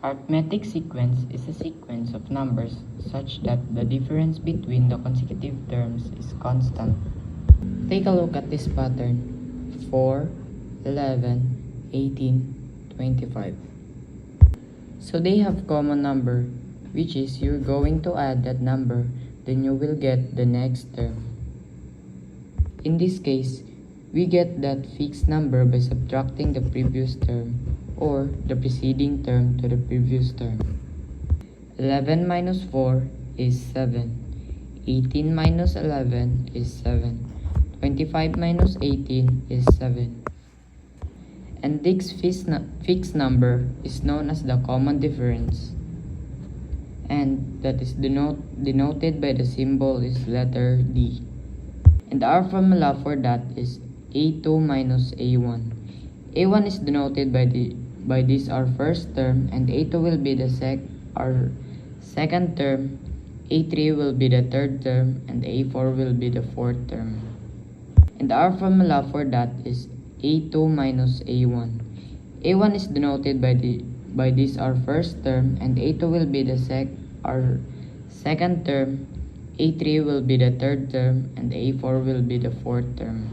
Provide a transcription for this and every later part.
Arithmetic sequence is a sequence of numbers such that the difference between the consecutive terms is constant. Take a look at this pattern: 4, 11, 18, 25. So they have common number, which is you're going to add that number, then you will get the next term. In this case, we get that fixed number by subtracting the previous term or the preceding term to the previous term. 11 minus 4 is 7. 18 minus 11 is 7. 25 minus 18 is 7. And this fixed number is known as the common difference, and that is denoted by the symbol is letter D. And our formula for that is A2 minus A1. A1 is denoted by this our first term, and A2 will be our second term, A3 will be the third term, and A4 will be the fourth term. And our formula for that is A2 minus A1. A1 is denoted by this our first term, and A2 will be our second term, A3 will be the third term, and A4 will be the fourth term.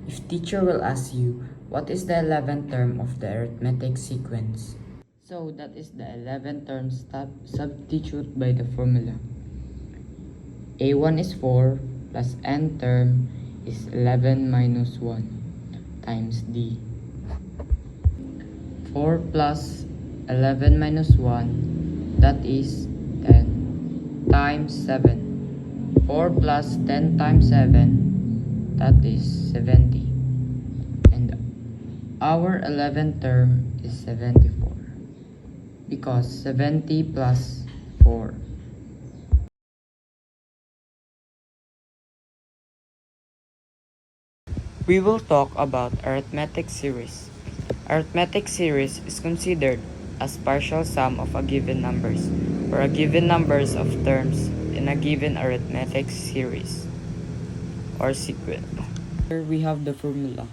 If teacher will ask you, what is the 11th term of the arithmetic sequence? So that is the 11th term substitute by the formula. A1 is 4 plus n term is 11 minus 1 times D. 4 plus 11 minus 1, that is 10 times 7. 4 plus 10 times 7, that is 70. And our 11th term is 74 because 70 plus 4. We will talk about arithmetic series. Arithmetic series is considered as partial sum of a given numbers or a given numbers of terms in a given arithmetic series or sequence. Here we have the formula.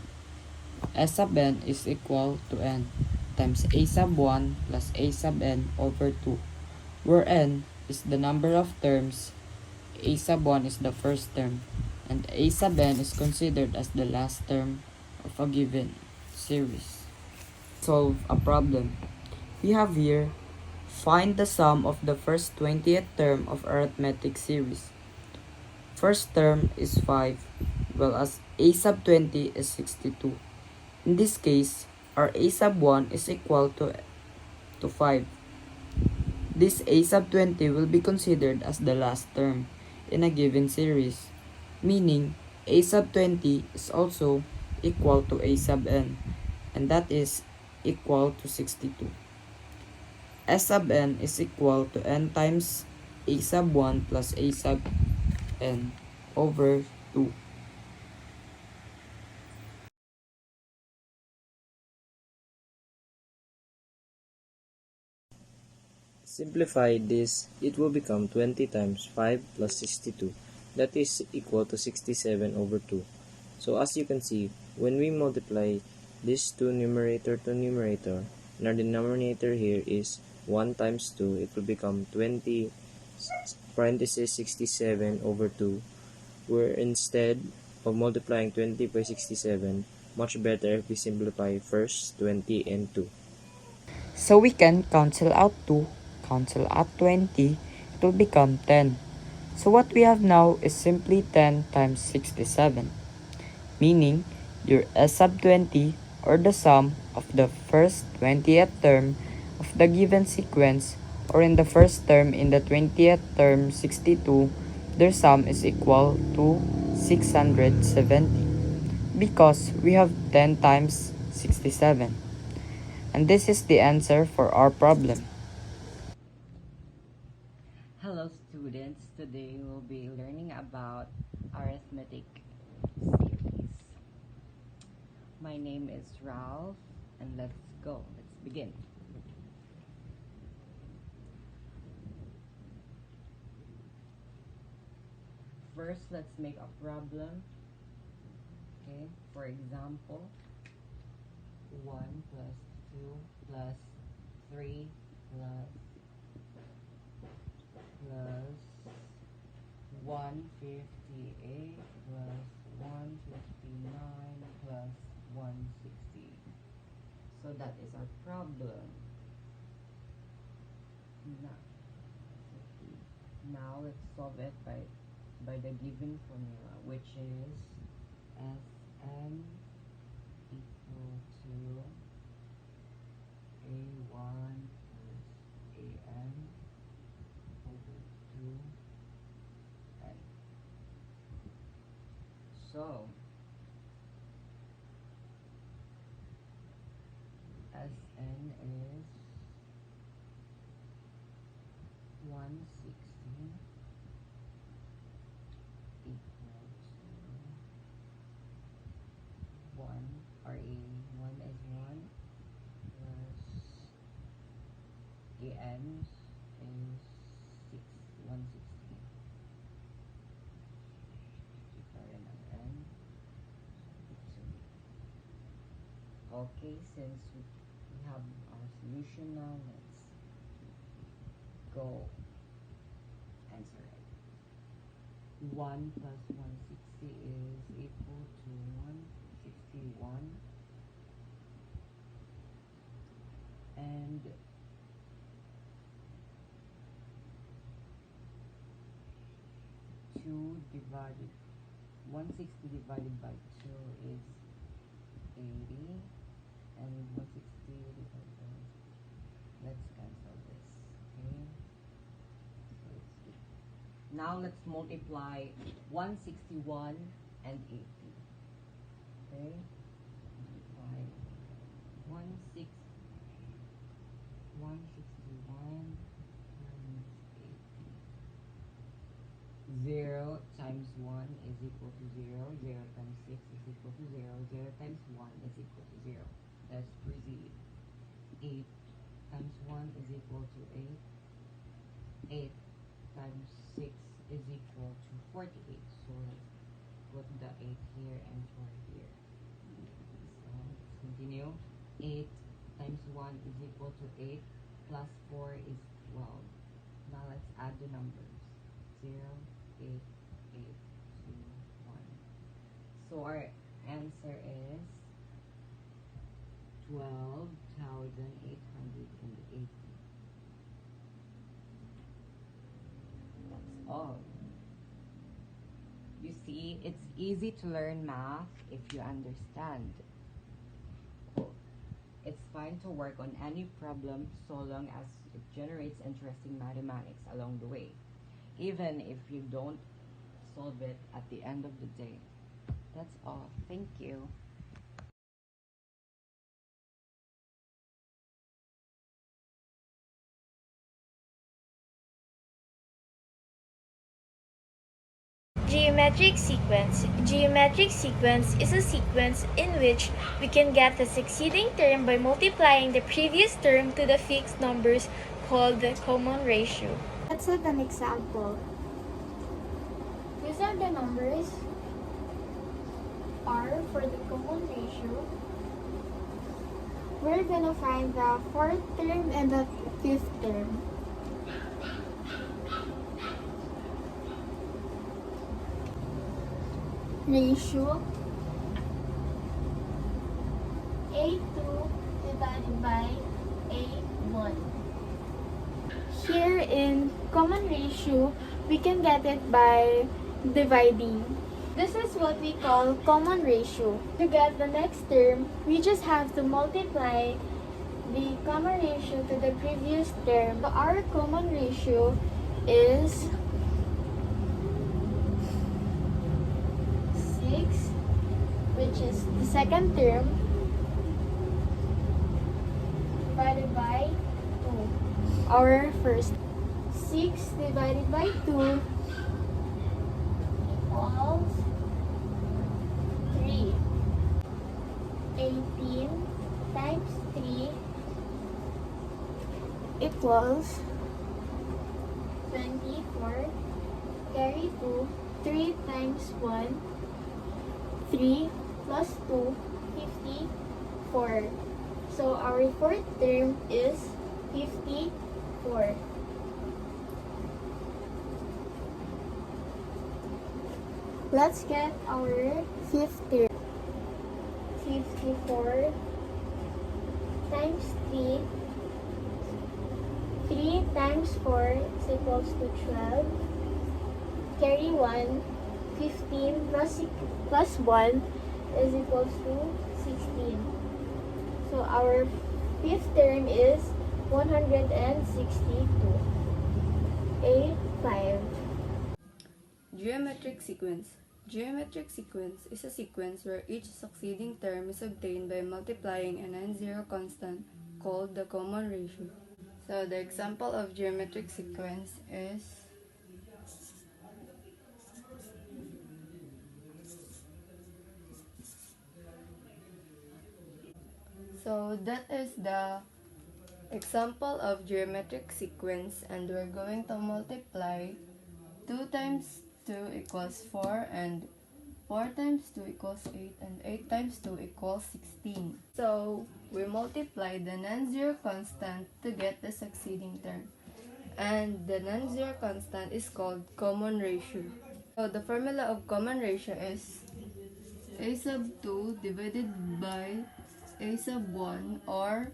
S sub n is equal to n times a sub 1 plus a sub n over 2, where n is the number of terms, a sub 1 is the first term, and a sub n is considered as the last term of a given series. Solve a problem. We have here, find the sum of the first 20th term of arithmetic series. First term is 5, whereas a sub 20 is 62. In this case, our a sub 1 is equal to 5. This a sub 20 will be considered as the last term in a given series, meaning a sub 20 is also equal to a sub n, and that is equal to 62. S sub n is equal to n times a sub 1 plus a sub n over 2. Simplify this, it will become 20 times 5 plus 62, that is equal to 67 over 2. So as you can see, when we multiply this two numerator to numerator, and our denominator here is 1 times 2, it will become 20 parenthesis 67 over 2, where instead of multiplying 20 by 67, much better if we simplify first 20 and 2. So we can cancel out 2, cancel out 20, it will become 10. So what we have now is simply 10 times 67, meaning your S sub 20 or the sum of the first 20th term of the given sequence, or in the first term in the 20th term 62, their sum is equal to 670 because we have 10 times 67. And this is the answer for our problem. Hello students, today we'll be learning about arithmetic series. My name is Ralph, and let's go. Let's begin. First, let's make a problem. Okay, for example, 1 plus 2 plus 3 plus 158 plus 159 plus 160. So that is our problem. Now let's solve it by the given formula, which is Sn equal to A1 plus An over 2n. So Sn is 160 equal to 1, or A1 is 1 plus An is 160. Different ng n. Okay, since we have our solution now, let's go answer it. 1 plus 160 is equal to 161, and 160 divided by 2 is 80, and 160 divided by, let's cancel this, okay? So it's 8. Now let's multiply 161 and 80. Okay? Multiply 161 times 80. 0 times 1 is equal to 0. 0 times 6 is equal to 0. 0 times 1 is equal to 0. Let's proceed. 8 times 1 is equal to 8. 8 times 6 is equal to 48. So let's put the 8 here and 4 here. So let's continue. 8 times 1 is equal to 8 plus 4 is 12. Now let's add the numbers. 0, 8, 8, 2, 1. So our answer is 12,880. That's all. You see, it's easy to learn math if you understand. Cool. It's fine to work on any problem so long as it generates interesting mathematics along the way, even if you don't solve it at the end of the day. That's all. Thank you. Geometric sequence. Geometric sequence is a sequence in which we can get the succeeding term by multiplying the previous term to the fixed numbers called the common ratio. Let's set an example. These are the numbers R for the common ratio. We're gonna find the fourth term and the fifth term. Ratio A2 divided by A1. Here in common ratio, we can get it by dividing. This is what we call common ratio. To get the next term, we just have to multiply the common ratio to the previous term. So our common ratio is 6, which is the second term, divided by 2. Our first 6 divided by 2 equals 3. 18 times 3 equals 24. Carry 2. 3 times 1, 3 plus 2, 54. So our fourth term is 54. Let's get our fifth term. 54 times 3. 3 times 4 is equals to 12. Carry 1. 15 plus 1 is equals to 16. So our fifth term is 162. 8, 5. Geometric sequence. Geometric sequence is a sequence where each succeeding term is obtained by multiplying a non-zero constant called the common ratio. So the example of geometric sequence is that is the example of geometric sequence, and we're going to multiply 2 times 2 equals 4, and 4 times 2 equals 8, and 8 times 2 equals 16. So we multiply the non-zero constant to get the succeeding term, and the non-zero constant is called common ratio. So the formula of common ratio is a sub 2 divided by a sub 1, or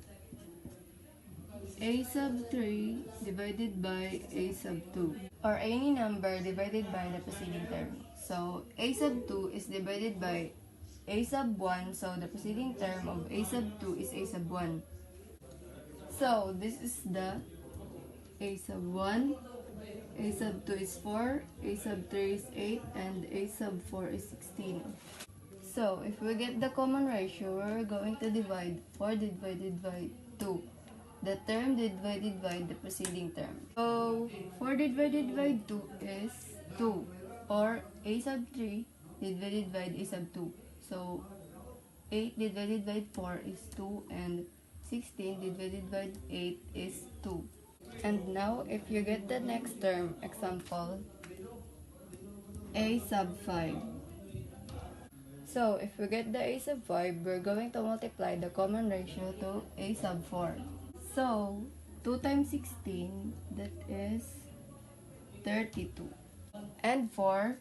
a sub 3 divided by a sub 2, or any number divided by the preceding term. So a sub 2 is divided by a sub 1, so the preceding term of a sub 2 is a sub 1. So this is the a sub 1, a sub 2 is 4, a sub 3 is 8, and a sub 4 is 16. So if we get the common ratio, we're going to divide 4 divided by 2. The term divided by the preceding term. So 4 divided by 2 is 2, or a sub 3 divided by a sub 2. So 8 divided by 4 is 2, and 16 divided by 8 is 2. And now if you get the next term, example, a sub 5. So if we get the a sub 5, we're going to multiply the common ratio to a sub 4. So 2 times 16, that is 32. And for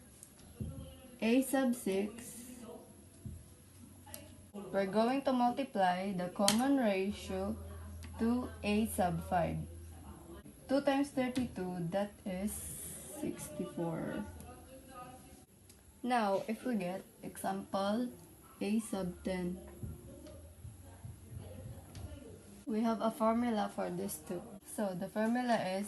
a sub 6, we're going to multiply the common ratio to a sub 5. 2 times 32, that is 64. Now, if we get example a sub 10, we have a formula for this too. So the formula is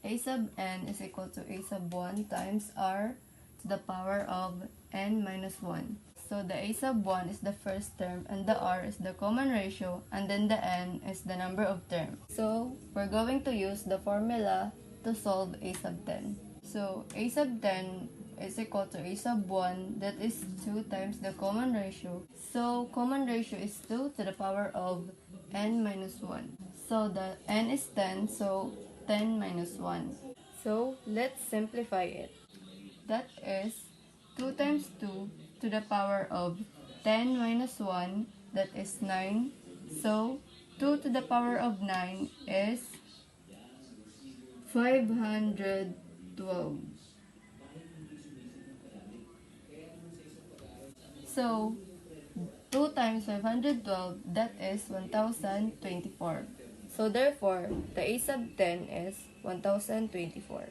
a sub n is equal to a sub 1 times r to the power of n minus 1. So the a sub 1 is the first term, and the r is the common ratio, and then the n is the number of terms. So we're going to use the formula to solve a sub 10. So a sub 10 is equal to a sub 1, that is 2 times the common ratio. So common ratio is 2 to the power of n minus 1. So the n is 10, so 10 minus 1. So let's simplify it. That is 2 times 2 to the power of 10 minus 1, that is 9. So 2 to the power of 9 is 512. So 2 times 512, that is 1024. So therefore, the a sub 10 is 1024.